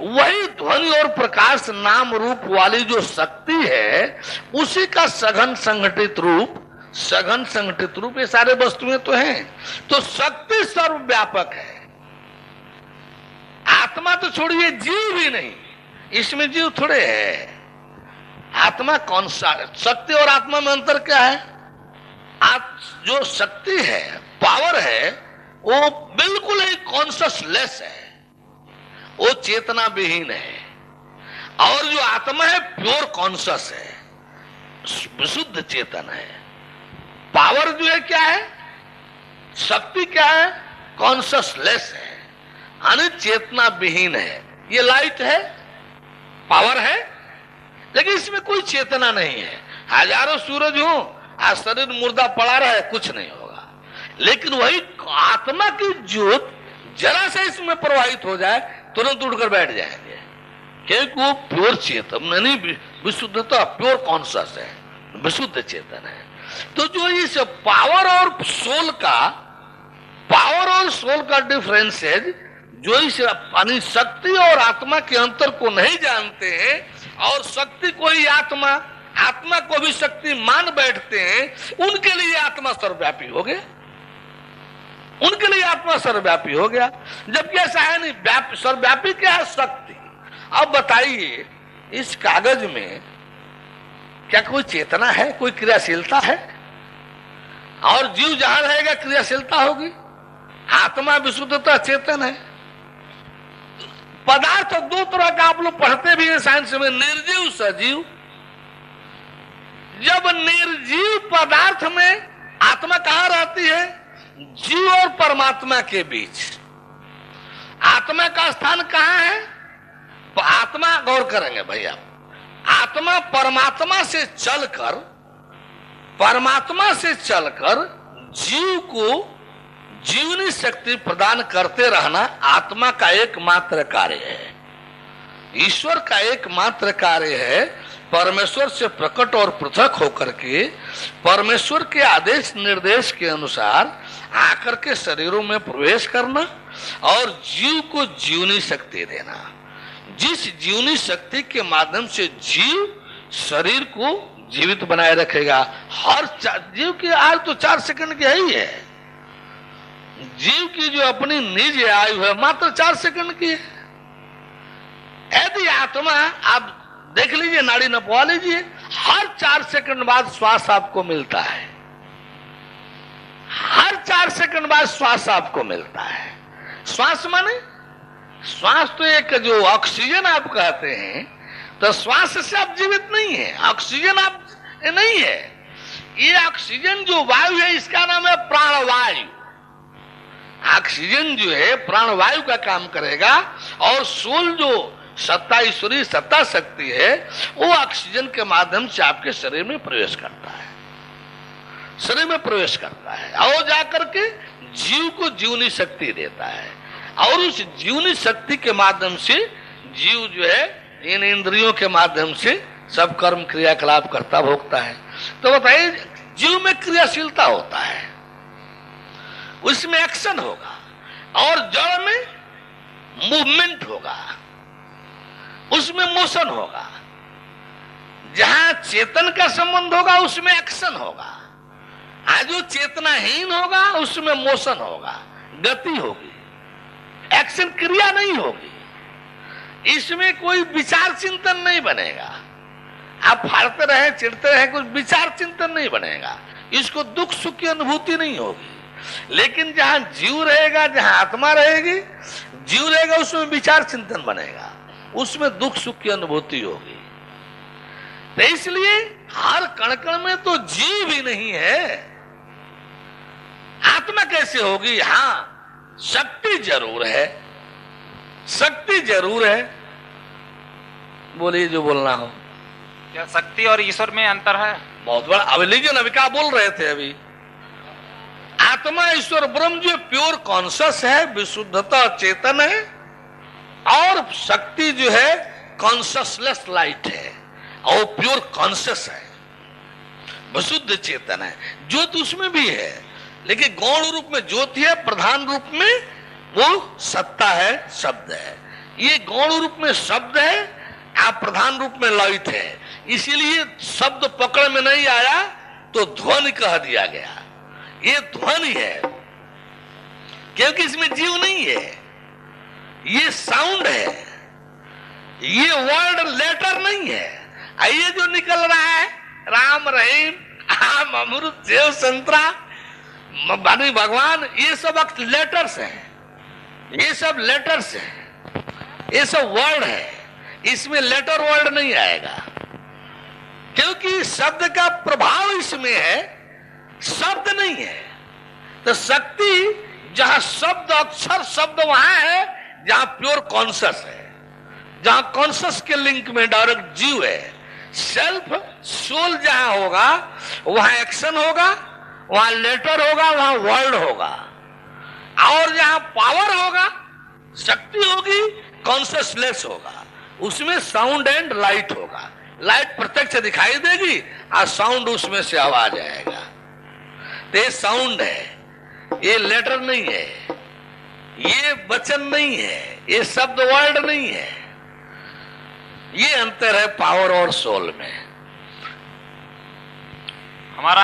वही ध्वनि और प्रकाश नाम रूप वाली जो शक्ति है, उसी का सघन संगठित रूप ये सारे वस्तुएं तो हैं। तो शक्ति सर्वव्यापक है। आत्मा तो छोड़िए, जीव भी नहीं, इसमें जीव थोड़े है। आत्मा कौन सा? शक्ति और आत्मा में अंतर क्या है? जो शक्ति है, पावर है, वो बिल्कुल ही कॉन्शियसलेस है, वो चेतना विहीन है। और जो आत्मा है प्योर कॉन्शियस है, विशुद्ध चेतन है। पावर जो है क्या है? शक्ति क्या है? कॉन्शियसलेस है, यानी चेतना विहीन है। ये लाइट है, पावर है, लेकिन इसमें कोई चेतना नहीं है। हजारों सूरज हो, आज शरीर मुर्दा पड़ा रहे, कुछ नहीं होगा। लेकिन वही आत्मा की ज्योत जरा से इसमें प्रवाहित हो जाए, तुरंत उठकर बैठ जाएंगे, क्योंकि वो प्योर चेतन नहीं, विशुद्धता, प्योर कॉन्शियस है, विशुद्ध चेतन है। तो जो इस पावर और सोल का डिफरेंस है, जो इस शक्ति और आत्मा के अंतर को नहीं जानते हैं और शक्ति को ही आत्मा को भी शक्ति मान बैठते हैं, उनके लिए आत्मा सर्वव्यापी हो गया, उनके लिए आत्मा सर्वव्यापी हो गया। जबकि ऐसा है नहीं। सर्वव्यापी क्या है? शक्ति। अब बताइए, इस कागज में क्या कोई चेतना है, कोई क्रियाशीलता है? और जीव जहां रहेगा क्रियाशीलता होगी। आत्मा विशुद्धता चेतन है। पदार्थ दो तरह का आप लोग पढ़ते भी हैं साइंस में, निर्जीव सजीव। जब निर्जीव पदार्थ में आत्मा कहां रहती है? जीव और परमात्मा के बीच। आत्मा का स्थान कहां है? आत्मा, गौर करेंगे भैया, आत्मा परमात्मा से चलकर जीव को जीवनी शक्ति प्रदान करते रहना आत्मा का एकमात्र कार्य है। ईश्वर का एकमात्र कार्य है परमेश्वर से प्रकट और पृथक होकर के परमेश्वर के आदेश निर्देश के अनुसार आकर के शरीरों में प्रवेश करना और जीव को जीवनी शक्ति देना। जिस जीवनी शक्ति के माध्यम से जीव शरीर को जीवित बनाए रखेगा। हर जीव की आयु तो 4 सेकंड की ही है। जीव की जो अपनी निज आयु है मात्र 4 सेकंड की है। यदि आत्मा, आप देख लीजिए, नाड़ी नपवा लीजिए, हर 4 सेकंड बाद श्वास आपको मिलता है। हर 4 सेकंड बाद श्वास आपको मिलता है। श्वास माने, श्वास तो एक जो ऑक्सीजन आप कहते हैं, तो श्वास से आप जीवित नहीं है, ऑक्सीजन आप नहीं है। ये ऑक्सीजन जो वायु है इसका नाम है प्राणवायु। ऑक्सीजन जो है प्राणवायु का काम करेगा और सोल जो सत्ता, ईश्वरीय सत्ता शक्ति है, वो ऑक्सीजन के माध्यम से आपके शरीर में प्रवेश करता है, शरीर में प्रवेश करता है और जाकर के जीव को जीवनी शक्ति देता है। और उस जीवनी शक्ति के माध्यम से जीव जो है इन इंद्रियों के माध्यम से सब कर्म क्रियाकलाप करता भोगता है। तो बताइए, जीव में क्रियाशीलता होता है, उसमें एक्शन होगा और जड़ में मूवमेंट होगा, उसमें मोशन होगा। जहां चेतन का संबंध होगा उसमें एक्शन होगा, आज जो चेतनाहीन होगा उसमें मोशन होगा, गति होगी, एक्शन क्रिया नहीं होगी। इसमें कोई विचार चिंतन नहीं बनेगा। आप फाड़ते रहे, चिढ़ते रहे, कुछ विचार चिंतन नहीं बनेगा। इसको दुख सुख की अनुभूति नहीं होगी। लेकिन जहां जीव रहेगा, जहां आत्मा रहेगी, जीव रहेगा, उसमें विचार चिंतन बनेगा, उसमें दुख सुख की अनुभूति होगी। तो इसलिए हर कण कण में तो जीव ही नहीं है, आत्मा कैसे होगी? हाँ, शक्ति जरूर है, शक्ति जरूर है। बोलिए जो बोलना हो। क्या शक्ति और ईश्वर में अंतर है? बहुत बड़ा। अब लीजिए ना, क्या बोल रहे थे अभी? आत्मा ईश्वर ब्रह्म जो प्योर कॉन्शियस है, विशुद्धता चेतन है, और शक्ति जो है कॉन्शियसलेस लाइट है और प्योर कॉन्शियस है, विशुद्ध चेतन है। ज्योत उसमें भी है, लेकिन गौण रूप में ज्योति है, प्रधान रूप में वो सत्ता है, शब्द है। ये गौण रूप में शब्द है, आप प्रधान रूप में ललित है, इसीलिए शब्द पकड़ में नहीं आया तो ध्वनि कह दिया गया। ये ध्वनि है क्योंकि इसमें जीव नहीं है, ये साउंड है, ये वर्ड लेटर नहीं है। ये जो निकल रहा है राम रहीम आम अमृत सेव संतरा मानी भगवान, ये सब लेटर्स हैं, ये सब लेटर्स हैं, ये सब वर्ड है, इसमें लेटर वर्ड नहीं आएगा क्योंकि शब्द का प्रभाव इसमें है, शब्द नहीं है। तो शक्ति जहां शब्द अक्षर शब्द वहां है जहां प्योर कॉन्शियस है, जहां कॉन्शियस के लिंक में डायरेक्ट जीव है। सेल्फ सोल जहां होगा वहां एक्शन होगा, वहां लेटर होगा, वहां वर्ड होगा। और जहां पावर होगा, शक्ति होगी, कॉन्शियसनेस होगा, उसमें साउंड एंड लाइट होगा। लाइट प्रत्यक्ष दिखाई देगी और साउंड उसमें से आवाज आएगा। तो ये साउंड है, ये लेटर नहीं है, ये वचन नहीं है, ये शब्द वर्ड नहीं है। ये अंतर है पावर और सोल में।